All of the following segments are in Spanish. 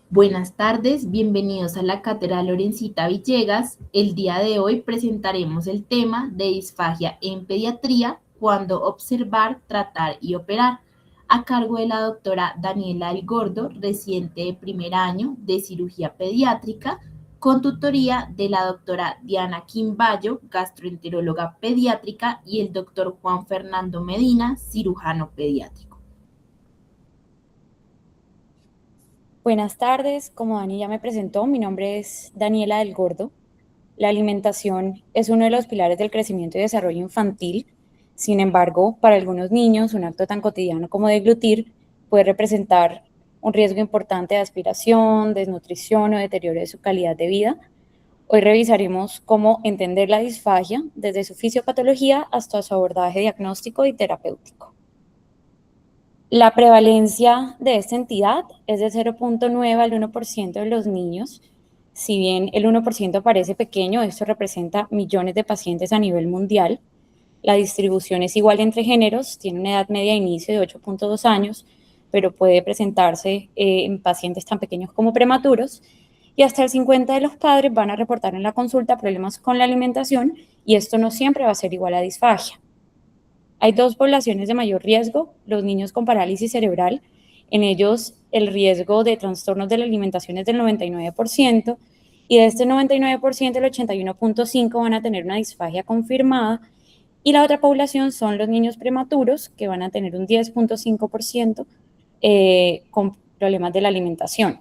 Buenas tardes, bienvenidos a la Cátedra Lorencita Villegas. El día de hoy presentaremos el tema de disfagia en pediatría, cuándo observar, tratar y operar, a cargo de la doctora Daniela El Gordo, residente de primer año de cirugía pediátrica, con tutoría de la doctora Diana Quimbayo, gastroenteróloga pediátrica, y el doctor Juan Fernando Medina, cirujano pediátrico. Buenas tardes, como Dani ya me presentó, mi nombre es Daniela del Gordo. La alimentación es uno de los pilares del crecimiento y desarrollo infantil. Sin embargo, para algunos niños, un acto tan cotidiano como deglutir puede representar un riesgo importante de aspiración, desnutrición o deterioro de su calidad de vida. Hoy revisaremos cómo entender la disfagia desde su fisiopatología hasta su abordaje diagnóstico y terapéutico. La prevalencia de esta entidad es de 0,9 al 1% de los niños. Si bien el 1% parece pequeño, esto representa millones de pacientes a nivel mundial. La distribución es igual entre géneros, tiene una edad media de inicio de 8,2 años, pero puede presentarse en pacientes tan pequeños como prematuros. Y hasta el 50% de los padres van a reportar en la consulta problemas con la alimentación y esto no siempre va a ser igual a disfagia. Hay dos poblaciones de mayor riesgo, los niños con parálisis cerebral. En ellos el riesgo de trastornos de la alimentación es del 99% y de este 99% el 81,5% van a tener una disfagia confirmada y la otra población son los niños prematuros que van a tener un 10,5% con problemas de la alimentación.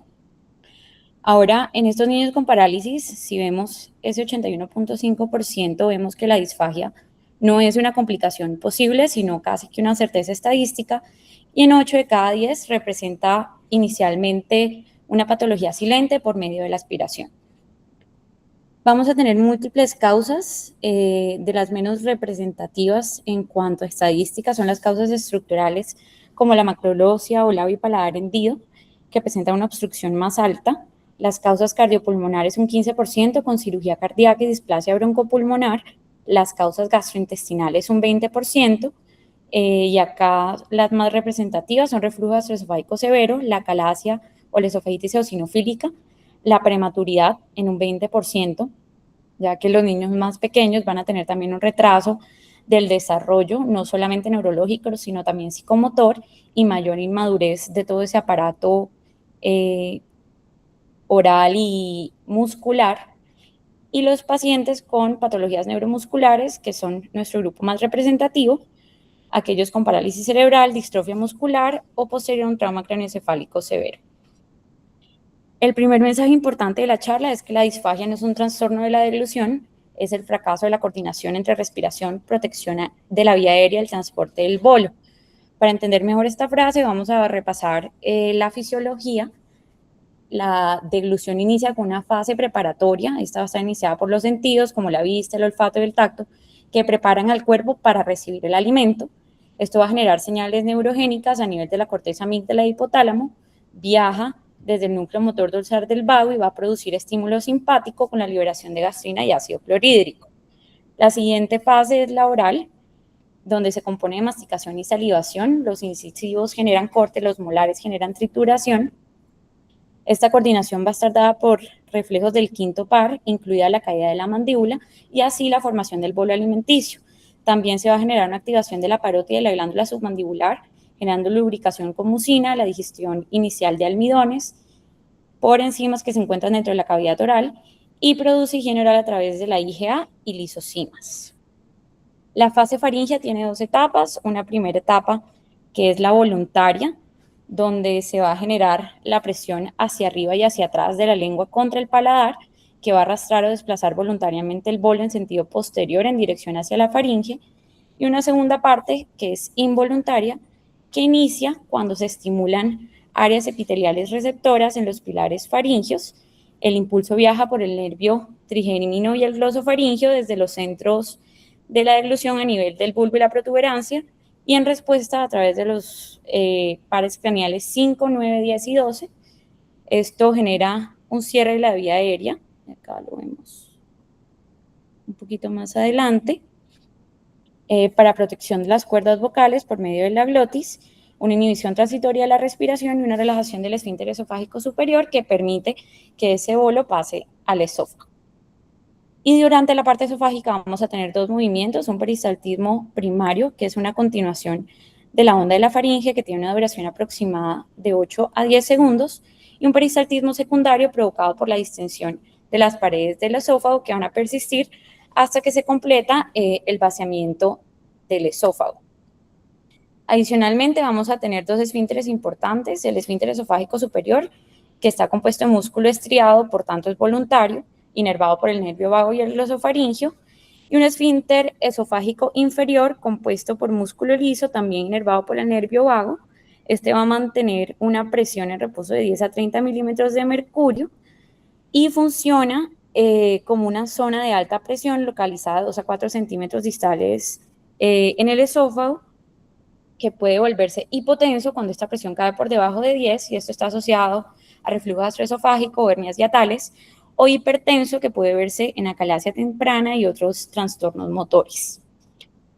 Ahora, en estos niños con parálisis, si vemos ese 81,5%, vemos que la disfagia no es una complicación posible, sino casi que una certeza estadística, y en 8 de cada 10 representa inicialmente una patología silente por medio de la aspiración. Vamos a tener múltiples causas, de las menos representativas en cuanto a estadísticas son las causas estructurales como la macrología o labio y paladar hendido, que presentan una obstrucción más alta. Las causas cardiopulmonares un 15% con cirugía cardíaca y displasia broncopulmonar. Las causas gastrointestinales un 20%. Y acá las más representativas son reflujo gastroesofágico severo, la calasia o la esofagititis eosinofílica, la prematuridad en un 20%, ya que los niños más pequeños van a tener también un retraso del desarrollo, no solamente neurológico, sino también psicomotor y mayor inmadurez de todo ese aparato eh, oral y muscular. Y los pacientes con patologías neuromusculares, que son nuestro grupo más representativo, aquellos con parálisis cerebral, distrofia muscular o posterior a un trauma craneoencefálico severo. El primer mensaje importante de la charla es que la disfagia no es un trastorno de la deglución, es el fracaso de la coordinación entre respiración, protección de la vía aérea y el transporte del bolo. Para entender mejor esta frase, vamos a repasar la fisiología. La deglución inicia con una fase preparatoria, esta va a estar iniciada por los sentidos como la vista, el olfato y el tacto, que preparan al cuerpo para recibir el alimento. Esto va a generar señales neurogénicas a nivel de la corteza amígdala y hipotálamo, viaja desde el núcleo motor dorsal del vago y va a producir estímulo simpático con la liberación de gastrina y ácido clorhídrico. La siguiente fase es la oral, donde se compone de masticación y salivación. Los incisivos generan corte, los molares generan trituración. Esta coordinación va a estar dada por reflejos del quinto par, incluida la caída de la mandíbula y así la formación del bolo alimenticio. También se va a generar una activación de la parótida y de la glándula submandibular, generando lubricación con mucina, la digestión inicial de almidones por enzimas que se encuentran dentro de la cavidad oral y produce higiene oral a través de la IgA y lisocimas. La fase faríngea tiene dos etapas. Una primera etapa que es la voluntaria, donde se va a generar la presión hacia arriba y hacia atrás de la lengua contra el paladar, que va a arrastrar o desplazar voluntariamente el bolo en sentido posterior en dirección hacia la faringe. Y una segunda parte que es involuntaria, que inicia cuando se estimulan áreas epiteliales receptoras en los pilares faringios. El impulso viaja por el nervio trigeminio y el glosofaringio desde los centros de la deglución a nivel del bulbo y la protuberancia, y en respuesta a través de los pares craneales 5, 9, 10 y 12. Esto genera un cierre de la vía aérea, acá lo vemos un poquito más adelante, para protección de las cuerdas vocales por medio de la glotis, una inhibición transitoria de la respiración y una relajación del esfínter esofágico superior que permite que ese bolo pase al esófago. Y durante la parte esofágica vamos a tener dos movimientos, un peristaltismo primario, que es una continuación de la onda de la faringe, que tiene una duración aproximada de 8 a 10 segundos, y un peristaltismo secundario provocado por la distensión de las paredes del esófago, que van a persistir hasta que se completa el vaciamiento del esófago. Adicionalmente, vamos a tener dos esfínteres importantes, el esfínter esofágico superior, que está compuesto de músculo estriado, por tanto es voluntario, inervado por el nervio vago y el glosofaringio, y un esfínter esofágico inferior, compuesto por músculo liso, también inervado por el nervio vago. Este va a mantener una presión en reposo de 10 a 30 milímetros de mercurio y funciona como una zona de alta presión localizada a 2 a 4 centímetros distales en el esófago, que puede volverse hipotenso cuando esta presión cae por debajo de 10, y esto está asociado a reflujo gastroesofágico o hernias hiatales, o hipertenso, que puede verse en acalasia temprana y otros trastornos motores.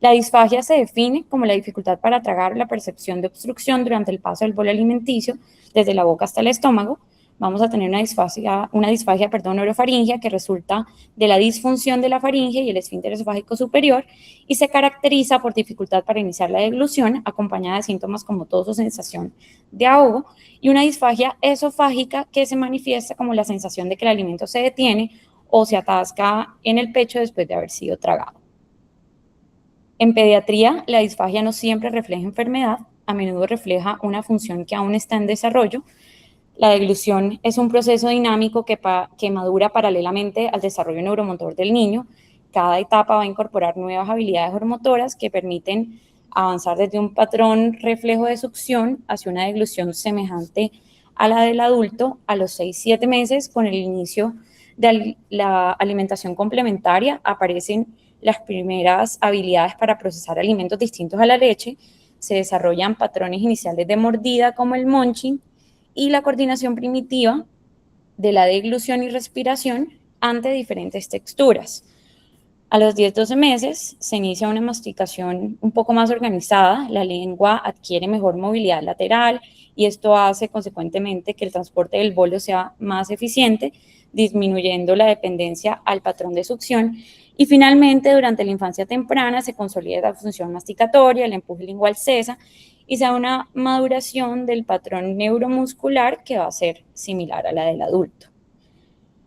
La disfagia se define como la dificultad para tragar, la percepción de obstrucción durante el paso del bolo alimenticio desde la boca hasta el estómago. Vamos a tener una disfagia orofaringea, que resulta de la disfunción de la faringe y el esfínter esofágico superior, y se caracteriza por dificultad para iniciar la deglución, acompañada de síntomas como tos o sensación de ahogo, y una disfagia esofágica, que se manifiesta como la sensación de que el alimento se detiene o se atasca en el pecho después de haber sido tragado. En pediatría, la disfagia no siempre refleja enfermedad, a menudo refleja una función que aún está en desarrollo. La deglución es un proceso dinámico que madura paralelamente al desarrollo neuromotor del niño. Cada etapa va a incorporar nuevas habilidades oromotoras que permiten avanzar desde un patrón reflejo de succión hacia una deglución semejante a la del adulto a los 6-7 meses. Con el inicio de la alimentación complementaria aparecen las primeras habilidades para procesar alimentos distintos a la leche, se desarrollan patrones iniciales de mordida como el munching y la coordinación primitiva de la deglución y respiración ante diferentes texturas. A los 10-12 meses se inicia una masticación un poco más organizada, la lengua adquiere mejor movilidad lateral y esto hace consecuentemente que el transporte del bolo sea más eficiente, disminuyendo la dependencia al patrón de succión. Y finalmente, durante la infancia temprana se consolida la función masticatoria, el empuje lingual cesa y se da una maduración del patrón neuromuscular que va a ser similar a la del adulto.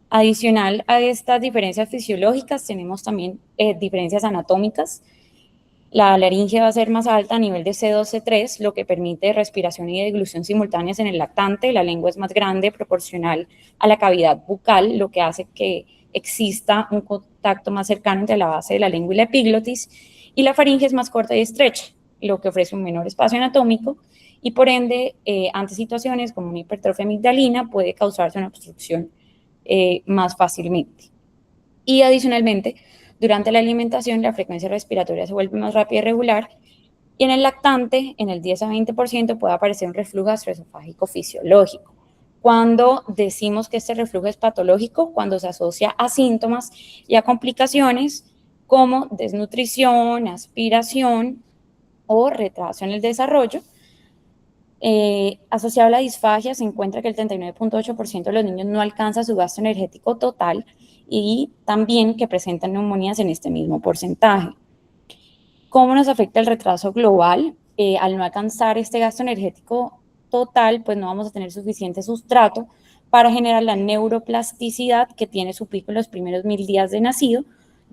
Adicional a estas diferencias fisiológicas, tenemos también diferencias anatómicas. La laringe va a ser más alta a nivel de C2, C3, lo que permite respiración y deglución simultáneas en el lactante. La lengua es más grande proporcional a la cavidad bucal, lo que hace que exista un contacto más cercano entre la base de la lengua y la epiglotis. Y la faringe es más corta y estrecha, lo que ofrece un menor espacio anatómico y por ende, ante situaciones como una hipertrofia amigdalina, puede causarse una obstrucción más fácilmente. Y adicionalmente, durante la alimentación, la frecuencia respiratoria se vuelve más rápida y regular, y en el lactante, en el 10 a 20%, puede aparecer un reflujo gastroesofágico fisiológico. Cuando decimos que este reflujo es patológico, cuando se asocia a síntomas y a complicaciones como desnutrición, aspiración o retraso en el desarrollo. Asociado a la disfagia, se encuentra que el 39.8% de los niños no alcanza su gasto energético total y también que presentan neumonías en este mismo porcentaje. ¿Cómo nos afecta el retraso global? Al no alcanzar este gasto energético total, pues no vamos a tener suficiente sustrato para generar la neuroplasticidad que tiene su pico en los primeros 1000 días de nacido,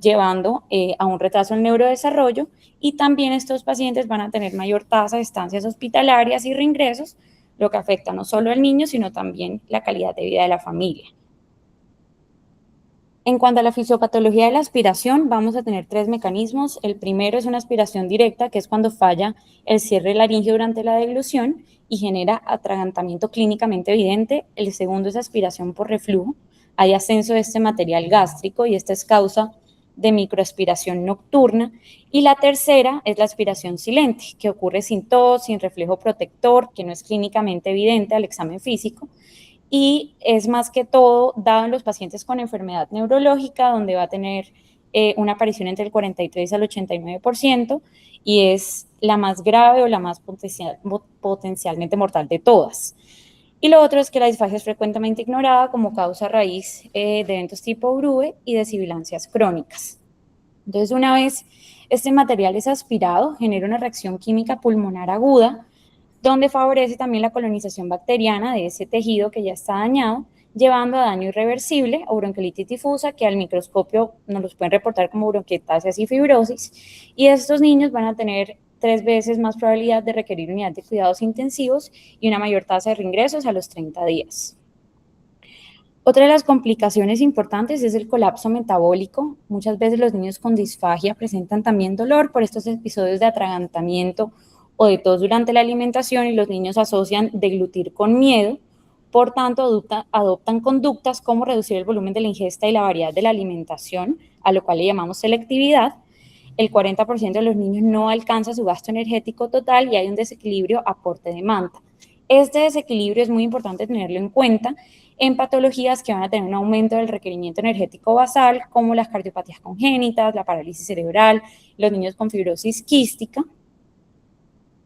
llevando a un retraso en neurodesarrollo, y también estos pacientes van a tener mayor tasa de estancias hospitalarias y reingresos, lo que afecta no solo al niño, sino también la calidad de vida de la familia. En cuanto a la fisiopatología de la aspiración, vamos a tener tres mecanismos. El primero es una aspiración directa, que es cuando falla el cierre laríngeo durante la deglución y genera atragantamiento clínicamente evidente. El segundo es aspiración por reflujo. Hay ascenso de este material gástrico y esta es causa de microaspiración nocturna. Y la tercera es la aspiración silente, que ocurre sin tos, sin reflejo protector, que no es clínicamente evidente al examen físico, y es más que todo dado en los pacientes con enfermedad neurológica, donde va a tener una aparición entre el 43 al 89% y es la más grave o la más potencialmente mortal de todas. Y lo otro es que la disfagia es frecuentemente ignorada como causa raíz de eventos tipo Grue y de sibilancias crónicas. Entonces, una vez este material es aspirado, genera una reacción química pulmonar aguda, donde favorece también la colonización bacteriana de ese tejido que ya está dañado, llevando a daño irreversible o bronquiolitis difusa, que al microscopio nos los pueden reportar como bronquiectasis y fibrosis, y estos niños van a tener 3 veces más probabilidad de requerir unidad de cuidados intensivos y una mayor tasa de reingresos a los 30 días. Otra de las complicaciones importantes es el colapso metabólico. Muchas veces los niños con disfagia presentan también dolor por estos episodios de atragantamiento o de tos durante la alimentación y los niños asocian deglutir con miedo. Por tanto, adoptan conductas como reducir el volumen de la ingesta y la variedad de la alimentación, a lo cual le llamamos selectividad. El 40% de los niños no alcanza su gasto energético total y hay un desequilibrio aporte-demanda. Este desequilibrio es muy importante tenerlo en cuenta en patologías que van a tener un aumento del requerimiento energético basal, como las cardiopatías congénitas, la parálisis cerebral, los niños con fibrosis quística.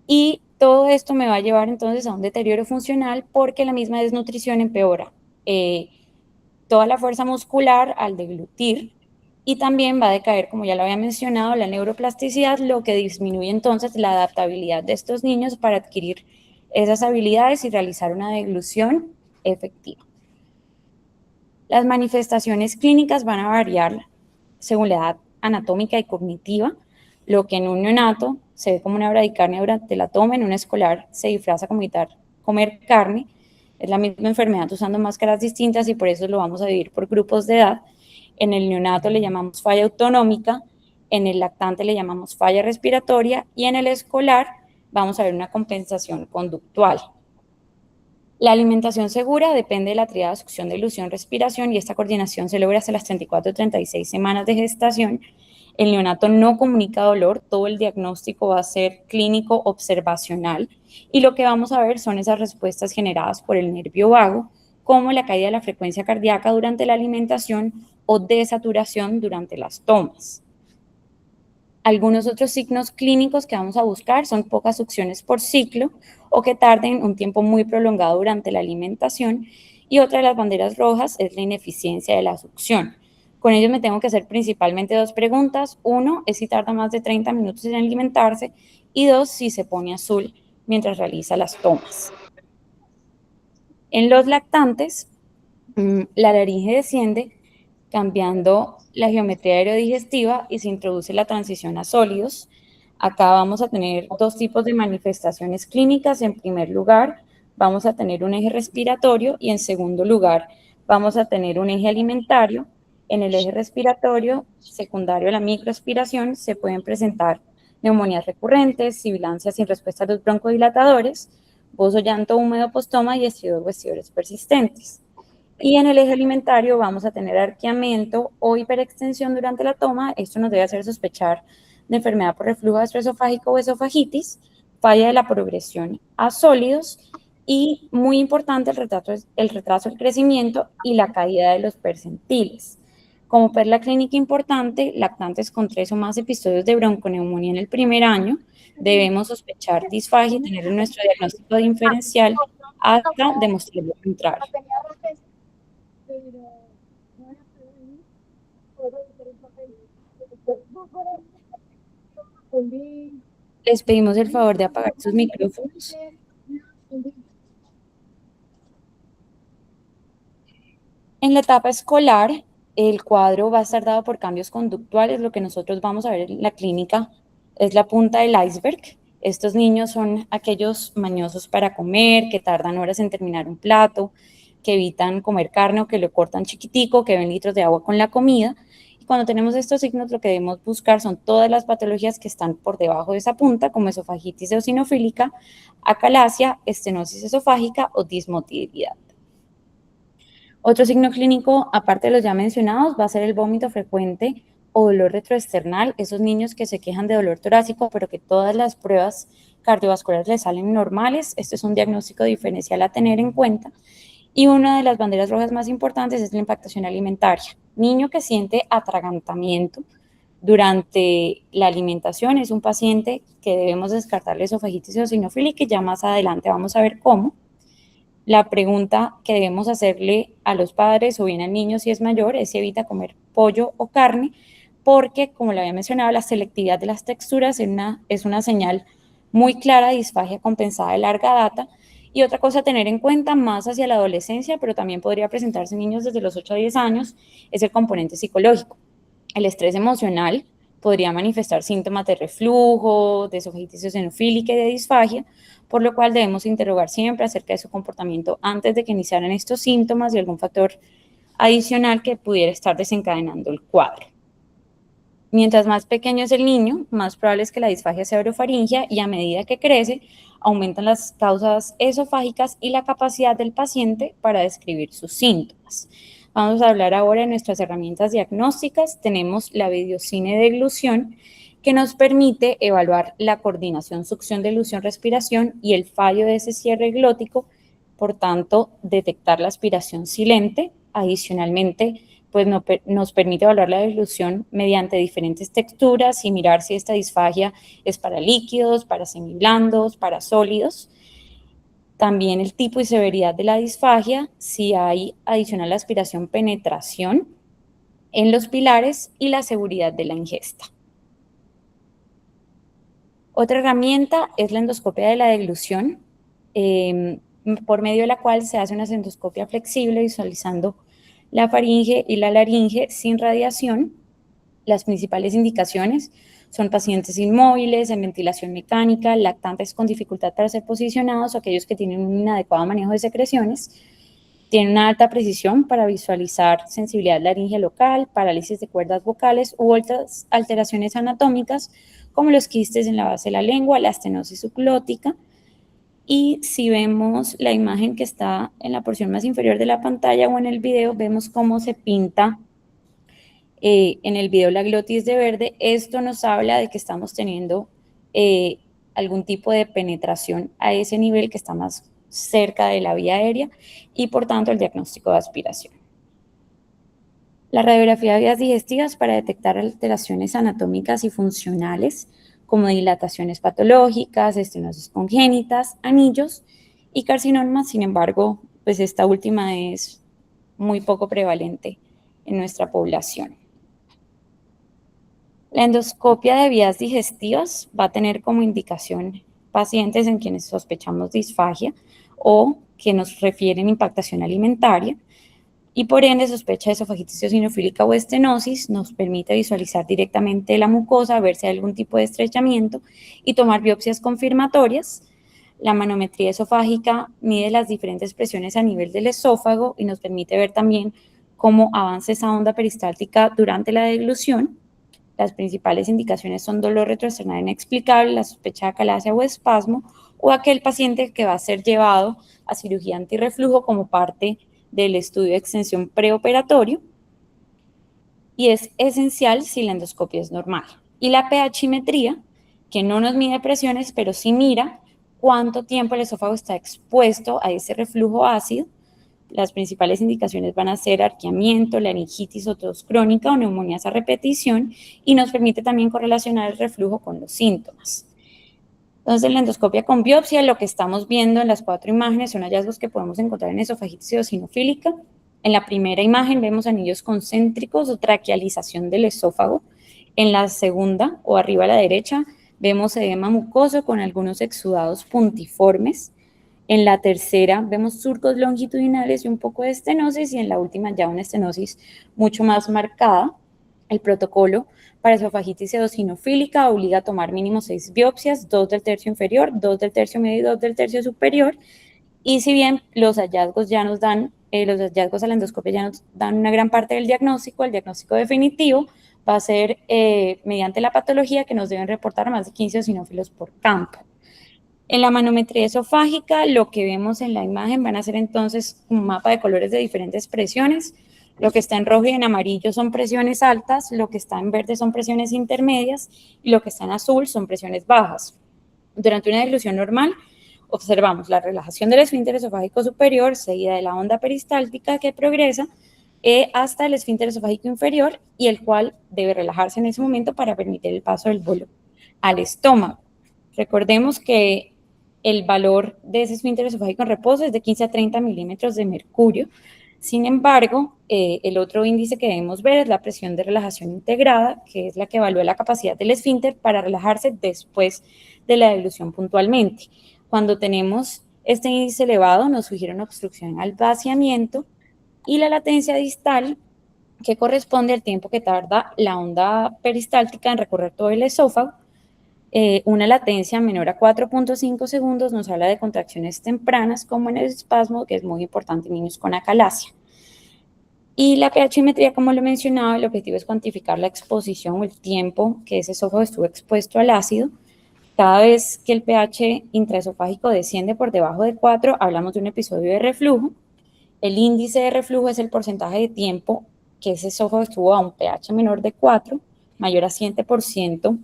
Y todo esto me va a llevar entonces a un deterioro funcional porque la misma desnutrición empeora toda la fuerza muscular al deglutir y también va a decaer, como ya lo había mencionado, la neuroplasticidad, lo que disminuye entonces la adaptabilidad de estos niños para adquirir esas habilidades y realizar una deglución efectiva. Las manifestaciones clínicas van a variar según la edad anatómica y cognitiva. Lo que en un neonato se ve como una bradicardia durante la toma, en un escolar se disfraza como evitar comer carne. Es la misma enfermedad usando máscaras distintas y por eso lo vamos a dividir por grupos de edad. En el neonato le llamamos falla autonómica, en el lactante le llamamos falla respiratoria y en el escolar vamos a ver una compensación conductual. La alimentación segura depende de la triada succión, dilución, respiración y esta coordinación se logra hasta las 34 o 36 semanas de gestación. El neonato no comunica dolor, todo el diagnóstico va a ser clínico observacional y lo que vamos a ver son esas respuestas generadas por el nervio vago, como la caída de la frecuencia cardíaca durante la alimentación o desaturación durante las tomas. Algunos otros signos clínicos que vamos a buscar son pocas succiones por ciclo o que tarden un tiempo muy prolongado durante la alimentación. Y otra de las banderas rojas es la ineficiencia de la succión. Con ello me tengo que hacer principalmente 2 preguntas. 1 es si tarda más de 30 minutos en alimentarse y 2 si se pone azul mientras realiza las tomas. En los lactantes, la laringe desciende cambiando la geometría aerodigestiva y se introduce la transición a sólidos. Acá vamos a tener 2 tipos de manifestaciones clínicas. En primer lugar, vamos a tener un eje respiratorio y en segundo lugar, vamos a tener un eje alimentario. En el eje respiratorio, secundario a la microaspiración, se pueden presentar neumonías recurrentes, sibilancias sin respuesta a los broncodilatadores, bozo, llanto húmedo postoma y estridor o estridores persistentes. Y en el eje alimentario vamos a tener arqueamiento o hiperextensión durante la toma. Esto nos debe hacer sospechar de enfermedad por reflujo gastroesofágico o esofagitis, falla de la progresión a sólidos y, muy importante, el retraso del crecimiento y la caída de los percentiles. Como perla clínica importante, lactantes con 3 o más episodios de bronconeumonía en el primer año, debemos sospechar disfagia y tener nuestro diagnóstico diferencial hasta demostrar lo contrario. Les pedimos el favor de apagar sus micrófonos. En la etapa escolar, el cuadro va a estar dado por cambios conductuales. Lo que nosotros vamos a ver en la clínica es la punta del iceberg. Estos niños son aquellos mañosos para comer, que tardan horas en terminar un plato, que evitan comer carne o que lo cortan chiquitico, que beben litros de agua con la comida. Y cuando tenemos estos signos, lo que debemos buscar son todas las patologías que están por debajo de esa punta, como esofagitis eosinofílica, acalasia, estenosis esofágica o dismotilidad. Otro signo clínico, aparte de los ya mencionados, va a ser el vómito frecuente o dolor retroesternal. Esos niños que se quejan de dolor torácico, pero que todas las pruebas cardiovasculares les salen normales. Este es un diagnóstico diferencial a tener en cuenta. Y una de las banderas rojas más importantes es la impactación alimentaria. Niño que siente atragantamiento durante la alimentación es un paciente que debemos descartarle esofagitis eosinofílica y ya más adelante vamos a ver cómo. La pregunta que debemos hacerle a los padres o bien al niño si es mayor es si evita comer pollo o carne, porque, como le había mencionado, la selectividad de las texturas es una señal muy clara de disfagia compensada de larga data. Y otra cosa a tener en cuenta más hacia la adolescencia, pero también podría presentarse en niños desde los 8 a 10 años, es el componente psicológico. El estrés emocional podría manifestar síntomas de reflujo, de esofagititis eosinofílica y de disfagia, por lo cual debemos interrogar siempre acerca de su comportamiento antes de que iniciaran estos síntomas y algún factor adicional que pudiera estar desencadenando el cuadro. Mientras más pequeño es el niño, más probable es que la disfagia sea orofaringea y a medida que crece, aumentan las causas esofágicas y la capacidad del paciente para describir sus síntomas. Vamos a hablar ahora de nuestras herramientas diagnósticas. Tenemos la videocine de eglución, que nos permite evaluar la coordinación succión-delusión-respiración y el fallo de ese cierre glótico, por tanto, detectar la aspiración silente. Adicionalmente, pues nos permite evaluar la dilución mediante diferentes texturas y mirar si esta disfagia es para líquidos, para semiblandos, para sólidos. También el tipo y severidad de la disfagia, si hay adicional aspiración, penetración en los pilares y la seguridad de la ingesta. Otra herramienta es la endoscopia de la deglución, por medio de la cual se hace una endoscopia flexible visualizando la faringe y la laringe sin radiación. Las principales indicaciones son pacientes inmóviles, en ventilación mecánica, lactantes con dificultad para ser posicionados o aquellos que tienen un inadecuado manejo de secreciones. Tienen una alta precisión para visualizar sensibilidad laringe local, parálisis de cuerdas vocales u otras alteraciones anatómicas como los quistes en la base de la lengua, la estenosis subglótica. Y si vemos la imagen que está en la porción más inferior de la pantalla o en el video, vemos cómo se pinta en el video la glotis de verde. Esto nos habla de que estamos teniendo algún tipo de penetración a ese nivel que está más cerca de la vía aérea y por tanto el diagnóstico de aspiración. La radiografía de vías digestivas para detectar alteraciones anatómicas y funcionales como dilataciones patológicas, estenosis congénitas, anillos y carcinomas. Sin embargo, pues esta última es muy poco prevalente en nuestra población. La endoscopia de vías digestivas va a tener como indicación pacientes en quienes sospechamos disfagia o que nos refieren impactación alimentaria y por ende sospecha de esofagitis eosinofílica o estenosis. Nos permite visualizar directamente la mucosa, ver si hay algún tipo de estrechamiento y tomar biopsias confirmatorias. La manometría esofágica mide las diferentes presiones a nivel del esófago y nos permite ver también cómo avanza esa onda peristáltica durante la deglución. Las principales indicaciones son dolor retroesternal inexplicable, la sospecha de acalasia o espasmo, o aquel paciente que va a ser llevado a cirugía antirreflujo como parte del estudio de extensión preoperatorio. Y es esencial si la endoscopia es normal. Y la pHimetría, que no nos mide presiones, pero sí mira cuánto tiempo el esófago está expuesto a ese reflujo ácido. Las principales indicaciones van a ser arqueamiento, laringitis o tos crónica o neumonías a repetición y nos permite también correlacionar el reflujo con los síntomas. Entonces, la endoscopia con biopsia, lo que estamos viendo en las 4 imágenes son hallazgos que podemos encontrar en esofagitis eosinofílica. En la primera imagen vemos anillos concéntricos o traquealización del esófago. En la segunda, o arriba a la derecha, vemos edema mucoso con algunos exudados puntiformes. En la tercera vemos surcos longitudinales y un poco de estenosis y en la última ya una estenosis mucho más marcada. El protocolo para esofagitis eosinofílica obliga a tomar mínimo 6 biopsias, 2 del tercio inferior, 2 del tercio medio y 2 del tercio superior. Y si bien los hallazgos ya nos dan, los hallazgos a la endoscopia ya nos dan una gran parte del diagnóstico, el diagnóstico definitivo va a ser mediante la patología que nos deben reportar más de 15 eosinófilos por campo. En la manometría esofágica, lo que vemos en la imagen van a ser entonces un mapa de colores de diferentes presiones. Lo que está en rojo y en amarillo son presiones altas, lo que está en verde son presiones intermedias y lo que está en azul son presiones bajas. Durante una deglución normal, observamos la relajación del esfínter esofágico superior seguida de la onda peristáltica que progresa hasta el esfínter esofágico inferior, y el cual debe relajarse en ese momento para permitir el paso del bolo al estómago. Recordemos que el valor de ese esfínter esofágico en reposo es de 15 a 30 milímetros de mercurio. Sin embargo, el otro índice que debemos ver es la presión de relajación integrada, que es la que evalúa la capacidad del esfínter para relajarse después de la dilución puntualmente. Cuando tenemos este índice elevado, nos sugiere una obstrucción al vaciamiento, y la latencia distal, que corresponde al tiempo que tarda la onda peristáltica en recorrer todo el esófago. Una latencia menor a 4.5 segundos nos habla de contracciones tempranas, como en el espasmo, que es muy importante en niños con acalasia. Y la pH-metría, como lo mencionaba, el objetivo es cuantificar la exposición o el tiempo que ese esófago estuvo expuesto al ácido. Cada vez que el pH intraesofágico desciende por debajo de 4, hablamos de un episodio de reflujo. El índice de reflujo es el porcentaje de tiempo que ese esófago estuvo a un pH menor de 4, mayor a 7%,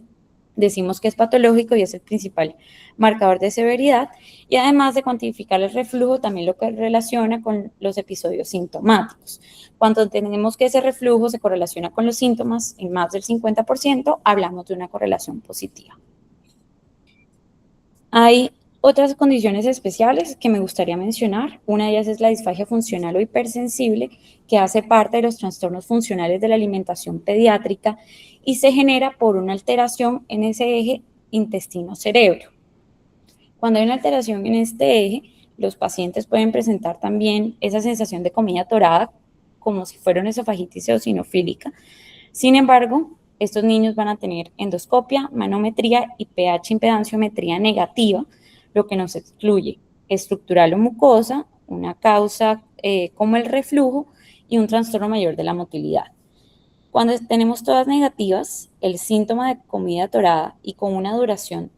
decimos que es patológico y es el principal marcador de severidad. Y además de cuantificar el reflujo, también lo que relaciona con los episodios sintomáticos. Cuando tenemos que ese reflujo se correlaciona con los síntomas en más del 50%, hablamos de una correlación positiva. Hay otras condiciones especiales que me gustaría mencionar. Una de ellas es la disfagia funcional o hipersensible, que hace parte de los trastornos funcionales de la alimentación pediátrica y se genera por una alteración en ese eje intestino-cerebro. Cuando hay una alteración en este eje, los pacientes pueden presentar también esa sensación de comida atorada, como si fuera una esofagitis eosinofílica. Sin embargo, estos niños van a tener endoscopia, manometría y pH impedanciometría negativa, lo que nos excluye estructural o mucosa, una causa como el reflujo y un trastorno mayor de la motilidad. Cuando tenemos todas negativas, el síntoma de comida atorada y con una duración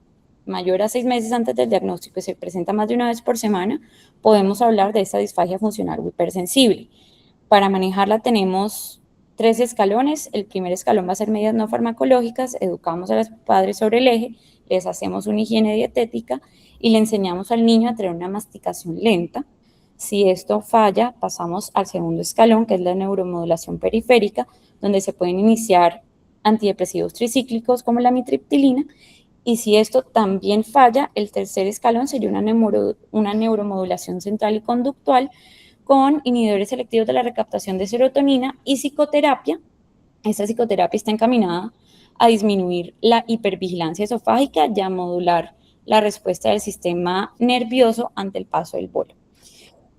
mayor a 6 meses antes del diagnóstico y se presenta más de una vez por semana, podemos hablar de esta disfagia funcional o hipersensible. Para manejarla tenemos 3 escalones. El primer escalón va a ser medidas no farmacológicas, educamos a los padres sobre el eje, les hacemos una higiene dietética y le enseñamos al niño a tener una masticación lenta. Si esto falla, pasamos al segundo escalón, que es la neuromodulación periférica, donde se pueden iniciar antidepresivos tricíclicos como la amitriptilina. Y si esto también falla, el tercer escalón sería una neuromodulación central y conductual con inhibidores selectivos de la recaptación de serotonina y psicoterapia. Esta psicoterapia está encaminada a disminuir la hipervigilancia esofágica y a modular la respuesta del sistema nervioso ante el paso del bolo.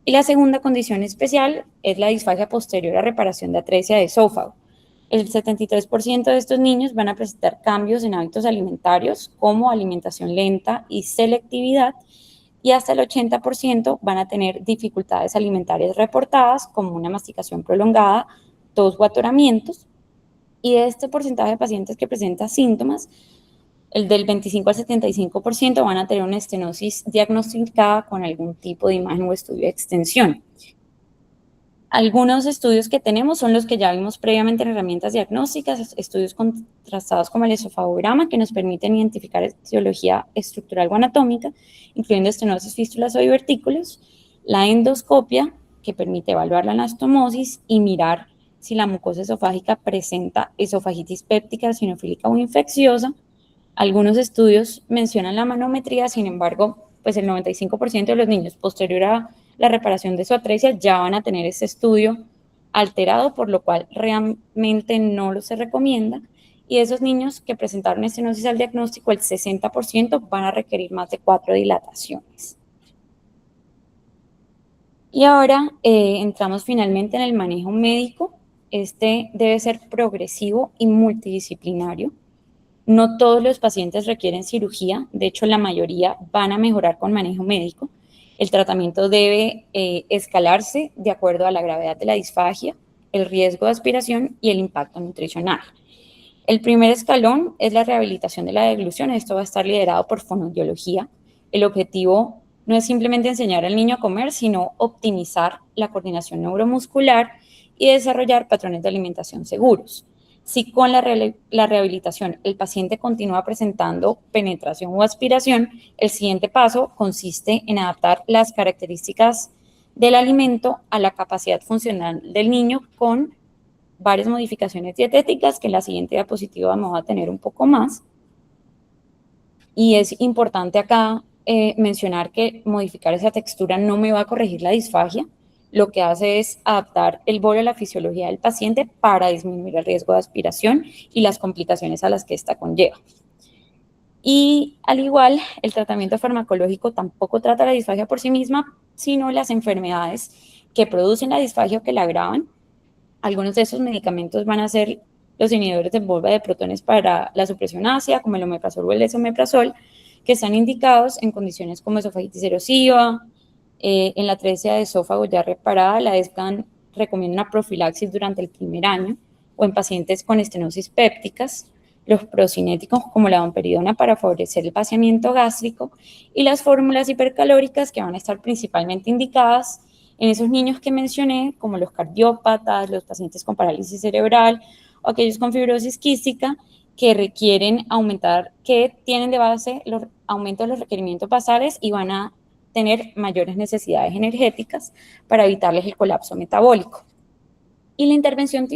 Y la segunda condición especial es la disfagia posterior a reparación de atresia de esófago. El 73% de estos niños van a presentar cambios en hábitos alimentarios como alimentación lenta y selectividad, y hasta el 80% van a tener dificultades alimentarias reportadas como una masticación prolongada, tos o atoramientos. Y de este porcentaje de pacientes que presentan síntomas, el del 25 al 75% van a tener una estenosis diagnosticada con algún tipo de imagen o estudio de extensión. Algunos estudios que tenemos son los que ya vimos previamente en herramientas diagnósticas, estudios contrastados como el esofagograma, que nos permiten identificar etiología estructural o anatómica, incluyendo estenosis, fístulas o divertículos, la endoscopia, que permite evaluar la anastomosis y mirar si la mucosa esofágica presenta esofagitis péptica, eosinofílica o infecciosa. Algunos estudios mencionan la manometría, sin embargo, pues el 95% de los niños posterior a la reparación de su atresia ya van a tener ese estudio alterado, por lo cual realmente no lo se recomienda. Y esos niños que presentaron estenosis al diagnóstico, el 60% van a requerir más de 4 dilataciones. Y ahora entramos finalmente en el manejo médico. Este debe ser progresivo y multidisciplinario. No todos los pacientes requieren cirugía, de hecho la mayoría van a mejorar con manejo médico. El tratamiento debe escalarse de acuerdo a la gravedad de la disfagia, el riesgo de aspiración y el impacto nutricional. El primer escalón es la rehabilitación de la deglución. Esto va a estar liderado por fonoaudiología. El objetivo no es simplemente enseñar al niño a comer, sino optimizar la coordinación neuromuscular y desarrollar patrones de alimentación seguros. Si con la rehabilitación el paciente continúa presentando penetración o aspiración, el siguiente paso consiste en adaptar las características del alimento a la capacidad funcional del niño con varias modificaciones dietéticas que en la siguiente diapositiva vamos a tener un poco más. Y es importante acá mencionar que modificar esa textura no me va a corregir la disfagia, lo que hace es adaptar el bolo a la fisiología del paciente para disminuir el riesgo de aspiración y las complicaciones a las que esta conlleva. Y al igual, el tratamiento farmacológico tampoco trata la disfagia por sí misma, sino las enfermedades que producen la disfagia o que la agravan. Algunos de esos medicamentos van a ser los inhibidores de bomba de protones para la supresión ácida, como el omeprazol o el esomeprazol, que están indicados en condiciones como esofagitis erosiva, en la atresia de esófago ya reparada, la ESGAN recomienda una profilaxis durante el primer año, o en pacientes con estenosis pépticas, los procinéticos como la domperidona para favorecer el vaciamiento gástrico, y las fórmulas hipercalóricas que van a estar principalmente indicadas en esos niños que mencioné, como los cardiópatas, los pacientes con parálisis cerebral o aquellos con fibrosis quística que requieren aumentar, que tienen de base los aumentos de los requerimientos basales y van a tener mayores necesidades energéticas para evitarles el colapso metabólico. Y la intervención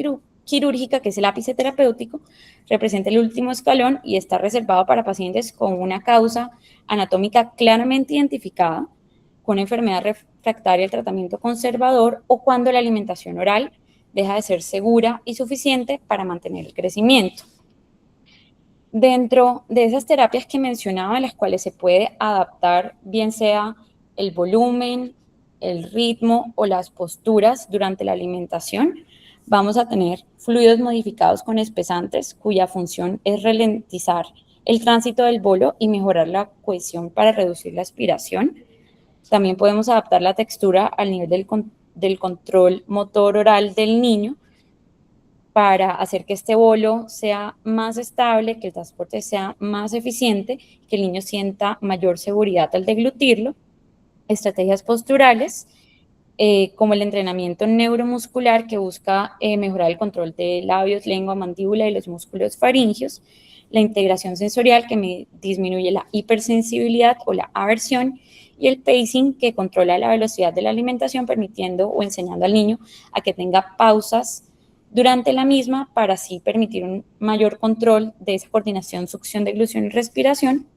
quirúrgica, que es el ápice terapéutico, representa el último escalón y está reservado para pacientes con una causa anatómica claramente identificada, con enfermedad refractaria al tratamiento conservador o cuando la alimentación oral deja de ser segura y suficiente para mantener el crecimiento. Dentro de esas terapias que mencionaba, las cuales se puede adaptar bien sea el volumen, el ritmo o las posturas durante la alimentación, vamos a tener fluidos modificados con espesantes, cuya función es ralentizar el tránsito del bolo y mejorar la cohesión para reducir la aspiración. También podemos adaptar la textura al nivel del control motor oral del niño para hacer que este bolo sea más estable, que el transporte sea más eficiente, que el niño sienta mayor seguridad al deglutirlo. Estrategias posturales, como el entrenamiento neuromuscular que busca mejorar el control de labios, lengua, mandíbula y los músculos faringios. La integración sensorial que disminuye la hipersensibilidad o la aversión, y el pacing que controla la velocidad de la alimentación, permitiendo o enseñando al niño a que tenga pausas durante la misma para así permitir un mayor control de esa coordinación, succión, deglución y respiración.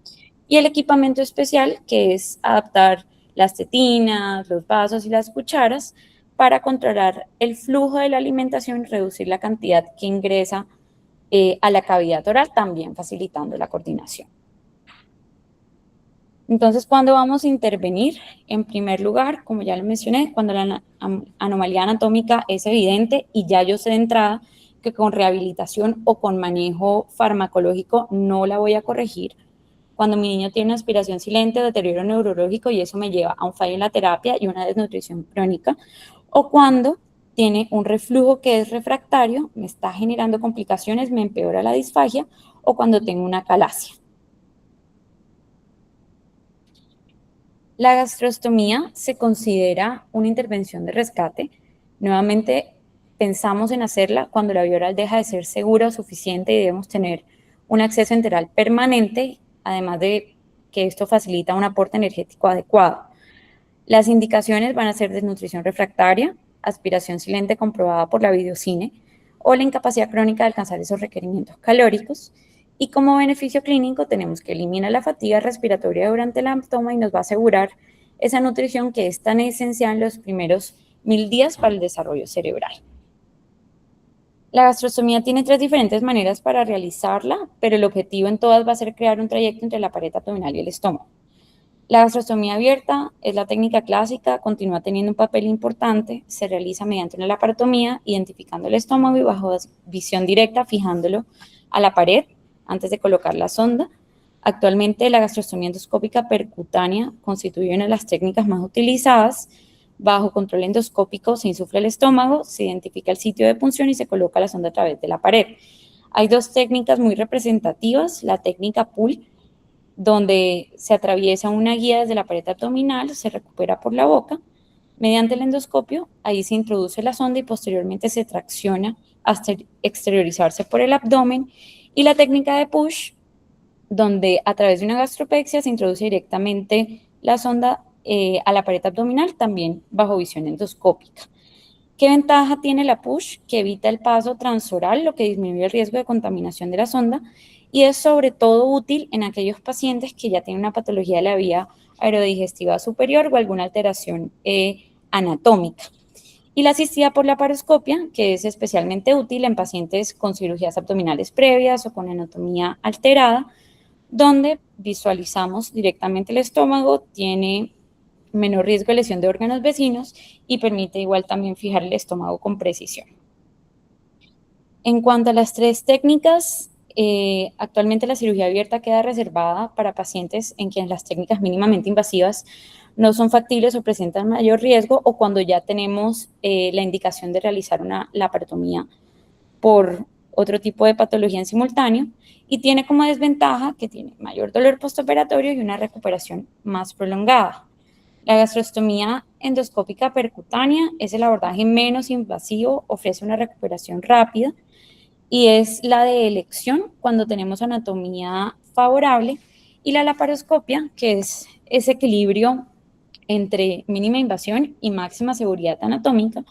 Y el equipamiento especial, que es adaptar las tetinas, los vasos y las cucharas para controlar el flujo de la alimentación y reducir la cantidad que ingresa a la cavidad oral, también facilitando la coordinación. Entonces, ¿cuándo vamos a intervenir? En primer lugar, como ya lo mencioné, cuando la anomalía anatómica es evidente y ya yo sé de entrada que con rehabilitación o con manejo farmacológico no la voy a corregir. Cuando mi niño tiene una aspiración silente o deterioro neurológico y eso me lleva a un fallo en la terapia y una desnutrición crónica, o cuando tiene un reflujo que es refractario, me está generando complicaciones, me empeora la disfagia, o cuando tengo una calasia. La gastrostomía se considera una intervención de rescate. Nuevamente, pensamos en hacerla cuando la vía oral deja de ser segura o suficiente y debemos tener un acceso enteral permanente, además de que esto facilita un aporte energético adecuado. Las indicaciones van a ser desnutrición refractaria, aspiración silente comprobada por la videocine o la incapacidad crónica de alcanzar esos requerimientos calóricos. Y como beneficio clínico tenemos que eliminar la fatiga respiratoria durante la toma y nos va a asegurar esa nutrición que es tan esencial en los primeros 1000 días para el desarrollo cerebral. La gastrostomía tiene 3 diferentes maneras para realizarla, pero el objetivo en todas va a ser crear un trayecto entre la pared abdominal y el estómago. La gastrostomía abierta es la técnica clásica, continúa teniendo un papel importante, se realiza mediante una laparotomía, identificando el estómago y bajo visión directa, fijándolo a la pared antes de colocar la sonda. Actualmente la gastrostomía endoscópica percutánea constituye una de las técnicas más utilizadas. Bajo control endoscópico se insufla el estómago, se identifica el sitio de punción y se coloca la sonda a través de la pared. Hay 2 técnicas muy representativas, la técnica PUL, donde se atraviesa una guía desde la pared abdominal, se recupera por la boca. Mediante el endoscopio, ahí se introduce la sonda y posteriormente se tracciona hasta exteriorizarse por el abdomen. Y la técnica de push, donde a través de una gastropexia se introduce directamente la sonda a la pared abdominal, también bajo visión endoscópica. ¿Qué ventaja tiene la PUSH? Que evita el paso transoral, lo que disminuye el riesgo de contaminación de la sonda, y es sobre todo útil en aquellos pacientes que ya tienen una patología de la vía aerodigestiva superior o alguna alteración anatómica. Y la asistida por laparoscopia, que es especialmente útil en pacientes con cirugías abdominales previas o con anatomía alterada, donde visualizamos directamente el estómago, tiene menor riesgo de lesión de órganos vecinos y permite igual también fijar el estómago con precisión. En cuanto a las tres técnicas, actualmente la cirugía abierta queda reservada para pacientes en quienes las técnicas mínimamente invasivas no son factibles o presentan mayor riesgo, o cuando ya tenemos la indicación de realizar una laparotomía por otro tipo de patología en simultáneo, y tiene como desventaja que tiene mayor dolor postoperatorio y una recuperación más prolongada. La gastrostomía endoscópica percutánea es el abordaje menos invasivo, ofrece una recuperación rápida y es la de elección cuando tenemos anatomía favorable, y la laparoscopia, que es ese equilibrio entre mínima invasión y máxima seguridad anatómica,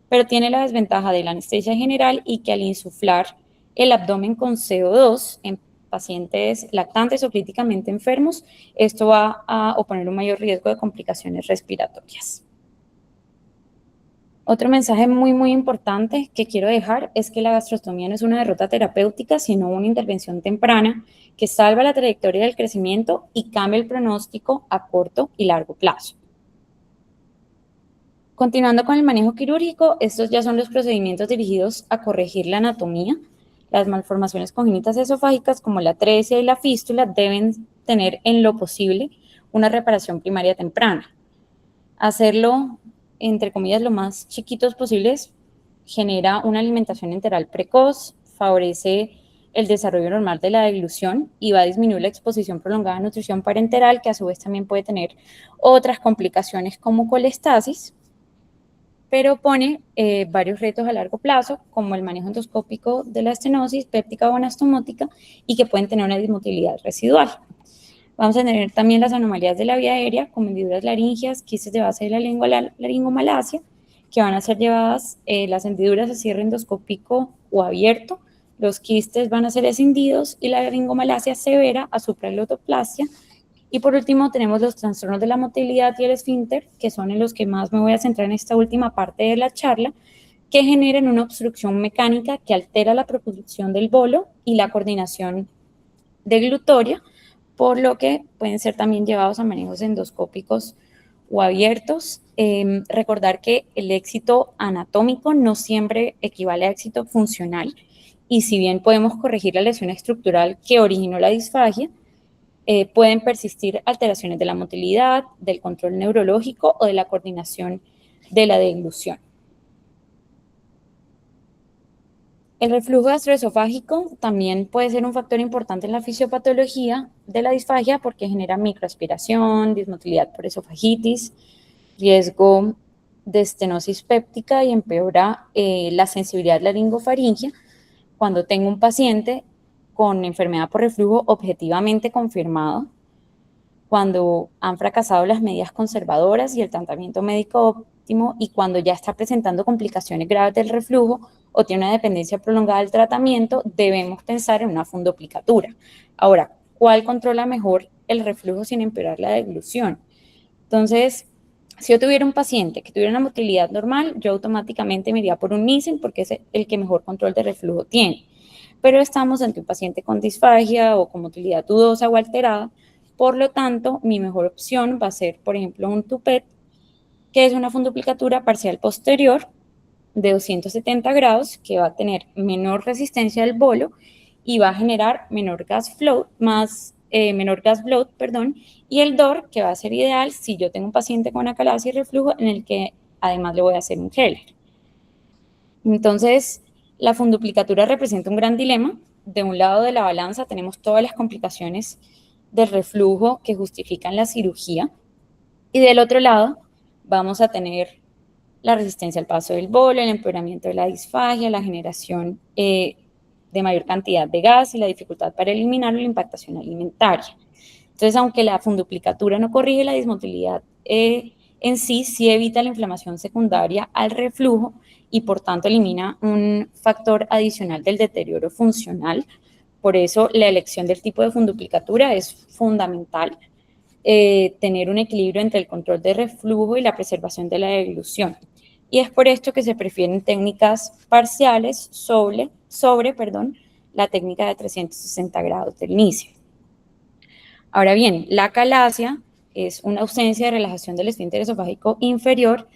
pero tiene la desventaja de la anestesia general y que al insuflar el abdomen con CO2 en pacientes lactantes o críticamente enfermos, esto va a oponer un mayor riesgo de complicaciones respiratorias. Otro mensaje muy importante que quiero dejar es que la gastrostomía no es una derrota terapéutica, sino una intervención temprana que salva la trayectoria del crecimiento y cambia el pronóstico a corto y largo plazo. Continuando con el manejo quirúrgico, estos ya son los procedimientos dirigidos a corregir la anatomía. Las malformaciones congénitas esofágicas, como la atresia y la fístula, deben tener en lo posible una reparación primaria temprana. Hacerlo, entre comillas, lo más chiquitos posibles, genera una alimentación enteral precoz, favorece el desarrollo normal de la deglución y va a disminuir la exposición prolongada a nutrición parenteral, que a su vez también puede tener otras complicaciones como colestasis, pero pone varios retos a largo plazo, como el manejo endoscópico de la estenosis péptica o anastomótica, y que pueden tener una dismotilidad residual. Vamos a tener también las anomalías de la vía aérea, como hendiduras laringeas, quistes de base de la lengua, la laringomalacia, que van a ser llevadas las hendiduras a cierre endoscópico o abierto, los quistes van a ser escindidos y la laringomalacia severa a supraglotoplasia. Y por último tenemos los trastornos de la motilidad y el esfínter, que son en los que más me voy a centrar en esta última parte de la charla, que generan una obstrucción mecánica que altera la propulsión del bolo y la coordinación deglutoria, por lo que pueden ser también llevados a manejos endoscópicos o abiertos. Recordar que el éxito anatómico no siempre equivale a éxito funcional, y si bien podemos corregir la lesión estructural que originó la disfagia, pueden persistir alteraciones de la motilidad, del control neurológico o de la coordinación de la deglución. El reflujo gastroesofágico también puede ser un factor importante en la fisiopatología de la disfagia, porque genera microaspiración, dismotilidad por esofagitis, riesgo de estenosis péptica y empeora la sensibilidad laringofaringea cuando tengo un paciente con enfermedad por reflujo objetivamente confirmado, cuando han fracasado las medidas conservadoras y el tratamiento médico óptimo, y cuando ya está presentando complicaciones graves del reflujo o tiene una dependencia prolongada del tratamiento, debemos pensar en una fundoplicatura. Ahora, ¿cuál controla mejor el reflujo sin empeorar la deglución? Entonces, si yo tuviera un paciente que tuviera una motilidad normal, yo automáticamente me iría por un Nissen, porque es el que mejor control de reflujo tiene. Pero estamos ante un paciente con disfagia o con motilidad dudosa o alterada, por lo tanto, mi mejor opción va a ser, por ejemplo, un Toupet, que es una fundoplicatura parcial posterior de 270 grados, que va a tener menor resistencia al bolo y va a generar menor gas flow, menor gas bloat, perdón, y el DOR, que va a ser ideal si yo tengo un paciente con acalasia y reflujo, en el que además le voy a hacer un Heller. Entonces, la fundoplicatura representa un gran dilema. De un lado de la balanza tenemos todas las complicaciones del reflujo que justifican la cirugía, y del otro lado vamos a tener la resistencia al paso del bolo, el empeoramiento de la disfagia, la generación de mayor cantidad de gas y la dificultad para eliminarlo, la impactación alimentaria. Entonces, aunque la fundoplicatura no corrige la dismotilidad en sí evita la inflamación secundaria al reflujo y por tanto elimina un factor adicional del deterioro funcional. Por eso la elección del tipo de funduplicatura es fundamental. Tener un equilibrio entre el control de reflujo y la preservación de la deglución. Y es por esto que se prefieren técnicas parciales sobre la técnica de 360 grados del inicio. Ahora bien, la calasia es una ausencia de relajación del esfínter esofágico inferior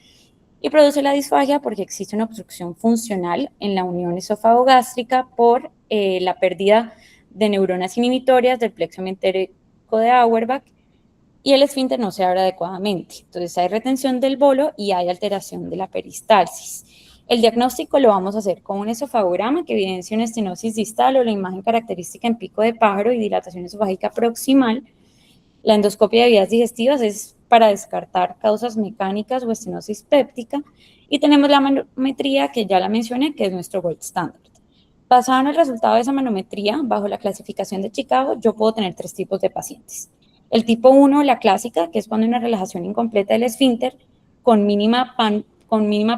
y produce la disfagia porque existe una obstrucción funcional en la unión esófago-gástrica por la pérdida de neuronas inhibitorias del plexo mentérico de Auerbach y el esfínter no se abre adecuadamente. Entonces hay retención del bolo y hay alteración de la peristalsis. El diagnóstico lo vamos a hacer con un esofagograma que evidencia una estenosis distal o la imagen característica en pico de pájaro y dilatación esofágica proximal. La endoscopia de vías digestivas es para descartar causas mecánicas o estenosis péptica. Y tenemos la manometría, que ya la mencioné, que es nuestro gold standard. Basado en el resultado de esa manometría, bajo la clasificación de Chicago, yo puedo tener 3 tipos de pacientes. El tipo 1, la clásica, que es cuando hay una relajación incompleta del esfínter con mínima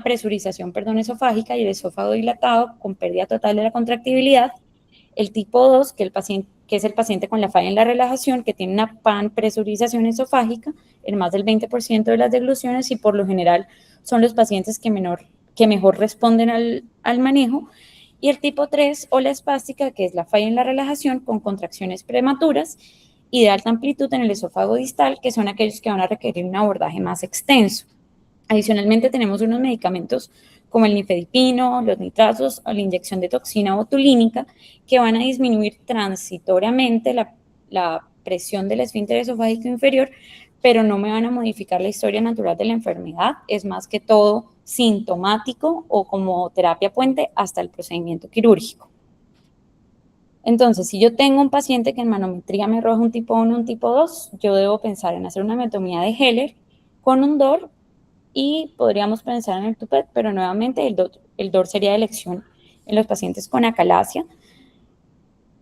presurización esofágica y el esófago dilatado con pérdida total de la contractibilidad. El tipo 2, que es el paciente con la falla en la relajación, que tiene una panpresurización esofágica en más del 20% de las degluciones y por lo general son los pacientes que mejor responden al manejo. Y el tipo 3 o la espástica, que es la falla en la relajación con contracciones prematuras y de alta amplitud en el esófago distal, que son aquellos que van a requerir un abordaje más extenso. Adicionalmente tenemos unos medicamentos como el nifedipino, los nitrazos o la inyección de toxina botulínica que van a disminuir transitoriamente la presión del esfínter esofágico inferior, pero no me van a modificar la historia natural de la enfermedad. Es más que todo sintomático o como terapia puente hasta el procedimiento quirúrgico. Entonces, si yo tengo un paciente que en manometría me arroja un tipo 1, un tipo 2, yo debo pensar en hacer una miotomía de Heller con un DOR y podríamos pensar en el TUPET, pero nuevamente el DOR sería de elección en los pacientes con acalasia.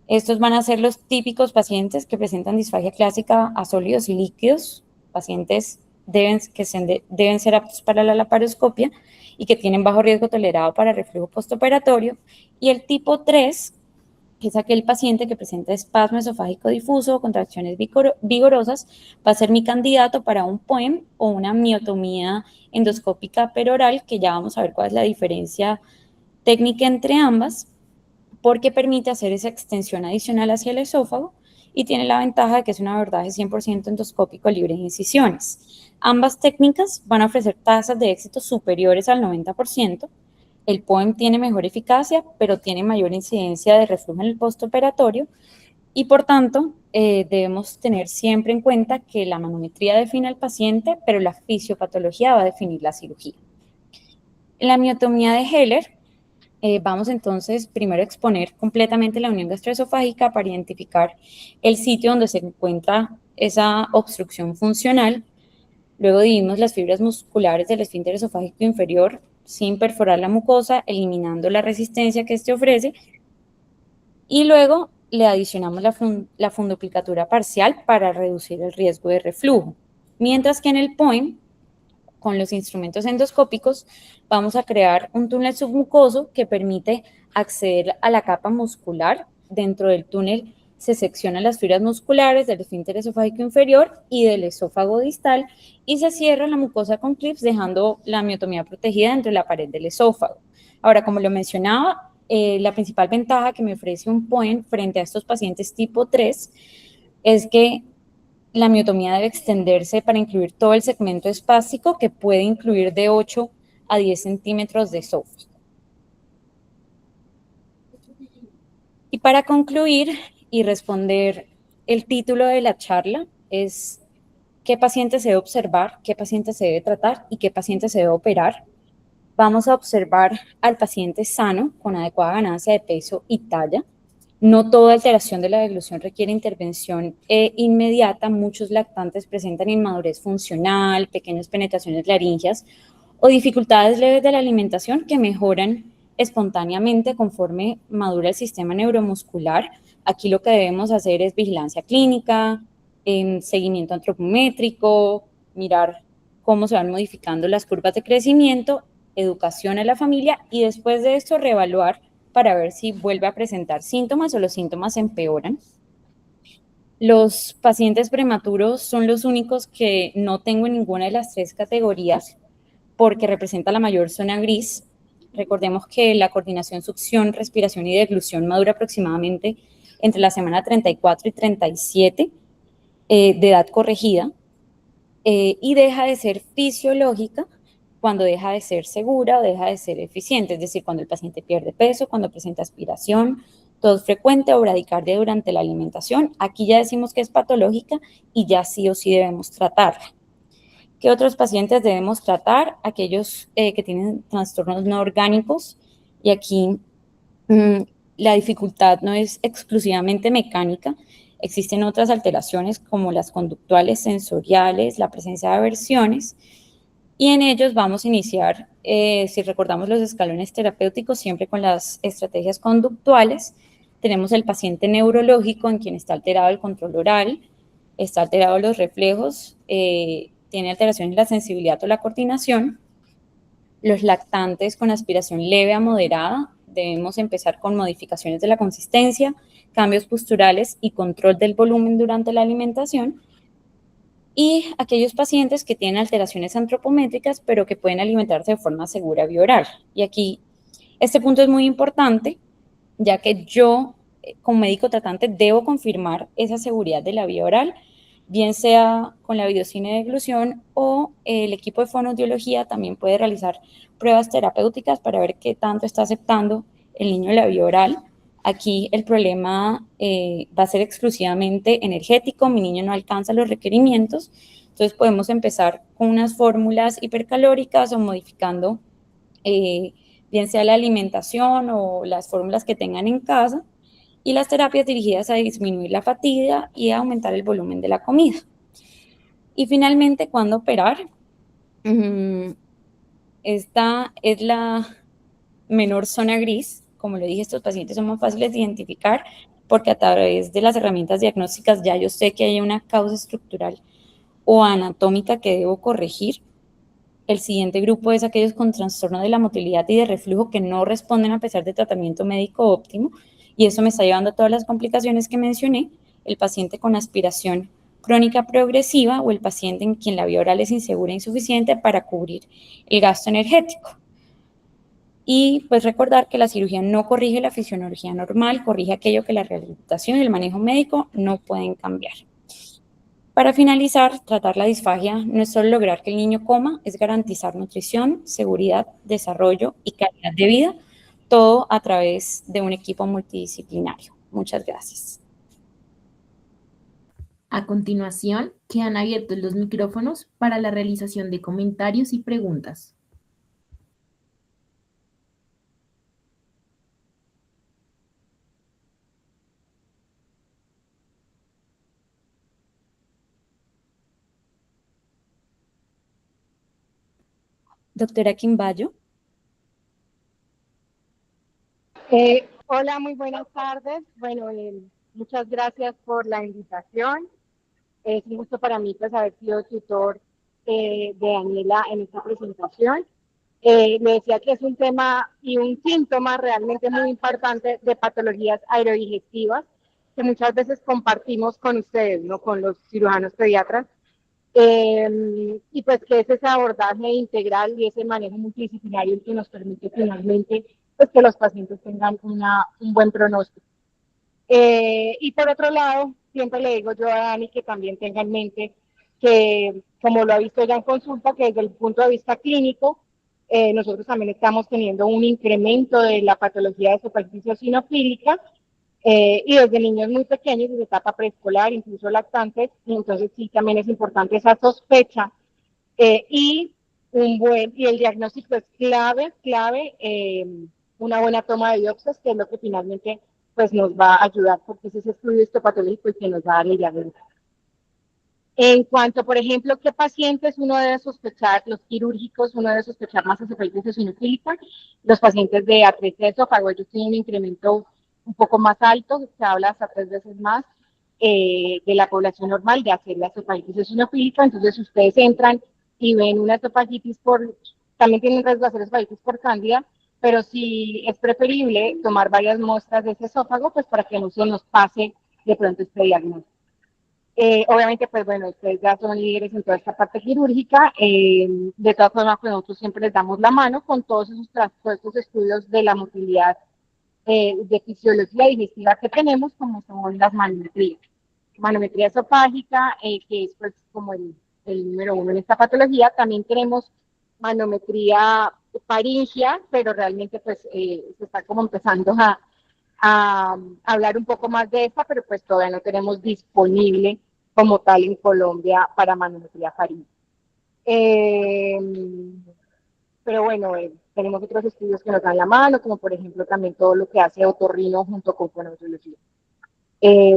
Estos van a ser los típicos pacientes que presentan disfagia clásica a sólidos y líquidos, pacientes que deben ser aptos para la laparoscopia y que tienen bajo riesgo tolerado para reflujo postoperatorio. Y el tipo 3, que es aquel paciente que presenta espasmo esofágico difuso o contracciones vigorosas, va a ser mi candidato para un POEM o una miotomía endoscópica peroral, que ya vamos a ver cuál es la diferencia técnica entre ambas, porque permite hacer esa extensión adicional hacia el esófago y tiene la ventaja de que es un abordaje 100% endoscópico libre de incisiones. Ambas técnicas van a ofrecer tasas de éxito superiores al 90%. El POEM tiene mejor eficacia, pero tiene mayor incidencia de reflujo en el postoperatorio y por tanto debemos tener siempre en cuenta que la manometría define al paciente, pero la fisiopatología va a definir la cirugía. En la miotomía de Heller, vamos entonces primero a exponer completamente la unión gastroesofágica para identificar el sitio donde se encuentra esa obstrucción funcional. Luego dividimos las fibras musculares del esfínter esofágico inferior sin perforar la mucosa, eliminando la resistencia que este ofrece. Y luego le adicionamos la funduplicatura parcial para reducir el riesgo de reflujo. Mientras que en el POEM, con los instrumentos endoscópicos, vamos a crear un túnel submucoso que permite acceder a la capa muscular. Dentro del túnel se seccionan las fibras musculares del esfínter esofágico inferior y del esófago distal y se cierra la mucosa con clips, dejando la miotomía protegida dentro de la pared del esófago. Ahora, como lo mencionaba, la principal ventaja que me ofrece un POEM frente a estos pacientes tipo 3 es que la miotomía debe extenderse para incluir todo el segmento espástico, que puede incluir de 8 a 10 centímetros de esófago. Y para concluir y responder, el título de la charla es ¿qué paciente se debe observar, qué paciente se debe tratar y qué paciente se debe operar? Vamos a observar al paciente sano con adecuada ganancia de peso y talla. No toda alteración de la deglución requiere intervención inmediata. Muchos lactantes presentan inmadurez funcional, pequeñas penetraciones laringeas o dificultades leves de la alimentación que mejoran espontáneamente conforme madura el sistema neuromuscular. Aquí lo que debemos hacer es vigilancia clínica, seguimiento antropométrico, mirar cómo se van modificando las curvas de crecimiento, educación a la familia y después de esto reevaluar para ver si vuelve a presentar síntomas o los síntomas empeoran. Los pacientes prematuros son los únicos que no tengo en ninguna de las tres categorías porque representa la mayor zona gris. Recordemos que la coordinación succión, respiración y deglución madura aproximadamente entre la semana 34 y 37 de edad corregida y deja de ser fisiológica cuando deja de ser segura o deja de ser eficiente, es decir, cuando el paciente pierde peso, cuando presenta aspiración, tos frecuente o bradicardia durante la alimentación. Aquí ya decimos que es patológica y ya sí o sí debemos tratarla. ¿Qué otros pacientes debemos tratar? Aquellos que tienen trastornos no orgánicos y aquí la dificultad no es exclusivamente mecánica, existen otras alteraciones como las conductuales, sensoriales, la presencia de aversiones y en ellos vamos a iniciar, si recordamos los escalones terapéuticos, siempre con las estrategias conductuales. Tenemos el paciente neurológico en quien está alterado el control oral, está alterado los reflejos, tiene alteraciones en la sensibilidad o la coordinación. Los lactantes con aspiración leve a moderada, debemos empezar con modificaciones de la consistencia, cambios posturales y control del volumen durante la alimentación. Y aquellos pacientes que tienen alteraciones antropométricas, pero que pueden alimentarse de forma segura vía oral. Y aquí, este punto es muy importante, ya que yo, como médico tratante, debo confirmar esa seguridad de la vía oral, bien sea con la videocine de deglución o el equipo de fonoaudiología también puede realizar pruebas terapéuticas para ver qué tanto está aceptando el niño la vía oral. Aquí el problema va a ser exclusivamente energético, mi niño no alcanza los requerimientos, entonces podemos empezar con unas fórmulas hipercalóricas o modificando bien sea la alimentación o las fórmulas que tengan en casa, y las terapias dirigidas a disminuir la fatiga y a aumentar el volumen de la comida. Y finalmente, ¿cuándo operar? Esta es la menor zona gris. Como le dije, estos pacientes son más fáciles de identificar porque a través de las herramientas diagnósticas ya yo sé que hay una causa estructural o anatómica que debo corregir. El siguiente grupo es aquellos con trastorno de la motilidad y de reflujo que no responden a pesar de tratamiento médico óptimo, y eso me está llevando a todas las complicaciones que mencioné, el paciente con aspiración crónica progresiva o el paciente en quien la vía oral es insegura e insuficiente para cubrir el gasto energético. Y pues recordar que la cirugía no corrige la fisiología normal, corrige aquello que la rehabilitación y el manejo médico no pueden cambiar. Para finalizar, tratar la disfagia no es solo lograr que el niño coma, es garantizar nutrición, seguridad, desarrollo y calidad de vida, todo a través de un equipo multidisciplinario. Muchas gracias. A continuación, quedan abiertos los micrófonos para la realización de comentarios y preguntas. Doctora Quimbayo. Hola, muy buenas tardes. Bueno, muchas gracias por la invitación. Es un gusto para mí pues, haber sido tutor de Daniela en esta presentación. Me decía que es un tema y un síntoma realmente muy importante de patologías aerodigestivas que muchas veces compartimos con ustedes, ¿no? Con los cirujanos pediatras. Y pues que es ese abordaje integral y ese manejo multidisciplinario el que nos permite finalmente pues que los pacientes tengan un buen pronóstico. Y por otro lado, siempre le digo yo a Dani que también tenga en mente que, como lo ha visto ya en consulta, que desde el punto de vista clínico, nosotros también estamos teniendo un incremento de la patología de esofagititis eosinofílica y desde niños muy pequeños, desde etapa preescolar, incluso lactantes, entonces sí también es importante esa sospecha y el diagnóstico es clave, una buena toma de biopsias, que es lo que finalmente pues nos va a ayudar, porque es ese estudio histopatológico el que nos va a dar el diagnóstico. En cuanto, por ejemplo, qué pacientes uno debe sospechar, los quirúrgicos, uno debe sospechar más esofagititis eosinofílica, los pacientes de atresia de esófago, ellos tienen un incremento un poco más alto, se habla hasta 3 veces más de la población normal de hacer la esofagititis eosinofílica, entonces ustedes entran y ven una esofagitis también tienen riesgo de hacer esofagitis por cándida, pero sí es preferible tomar varias muestras de ese esófago, pues para que no se nos pase de pronto este diagnóstico. Obviamente, pues bueno, ustedes ya son líderes en toda esta parte quirúrgica. De todas formas, pues nosotros siempre les damos la mano con todos estos estudios de la motilidad, de fisiología digestiva que tenemos, como son las manometrías. Manometría esofágica, que es pues como el número uno en esta patología. También tenemos manometría faríngea, pero realmente pues se está como empezando a hablar un poco más de esta, pero pues todavía no tenemos disponible como tal en Colombia para manometría faríngea. Eh, pero bueno, tenemos otros estudios que nos dan la mano, como por ejemplo también todo lo que hace otorrino junto con fonoaudiología.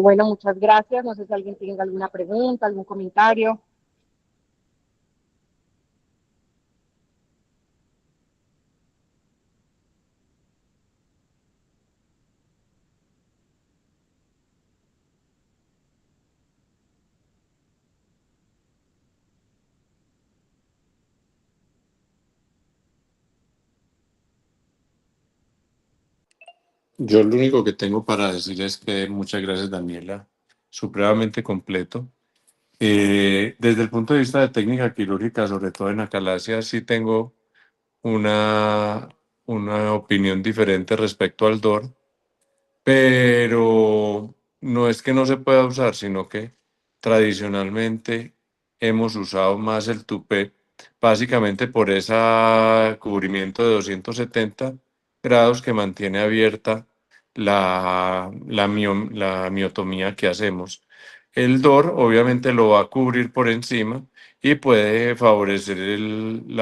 Bueno, muchas gracias. No sé si alguien tiene alguna pregunta, algún comentario. Yo lo único que tengo para decir es que muchas gracias, Daniela, supremamente completo. Desde el punto de vista de técnica quirúrgica, sobre todo en acalasia, sí tengo una, una opinión diferente respecto al DOR, pero no es que no se pueda usar, sino que tradicionalmente hemos usado más el tupé, básicamente por ese cubrimiento de 270 grados que mantiene abierta la miotomía que hacemos. El DOR obviamente lo va a cubrir por encima y puede favorecer en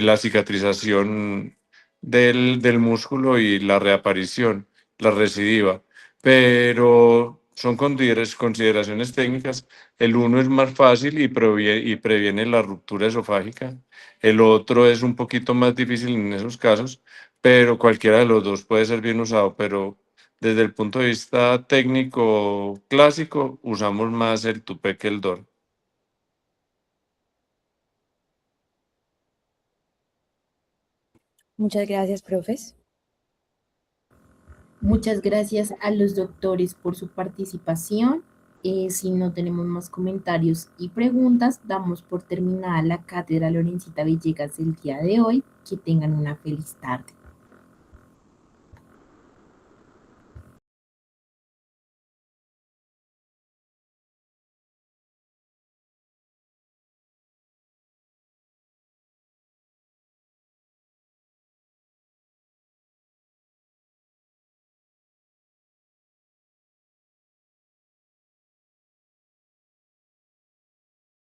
la cicatrización del músculo y la reaparición, la recidiva. Pero son consideraciones técnicas. El uno es más fácil y previene la ruptura esofágica. El otro es un poquito más difícil en esos casos, pero cualquiera de los dos puede ser bien usado. Pero desde el punto de vista técnico clásico, usamos más el tupé que el DOR. Muchas gracias, profes. Muchas gracias a los doctores por su participación. Si no tenemos más comentarios y preguntas, damos por terminada la cátedra Lorencita Villegas del día de hoy. Que tengan una feliz tarde.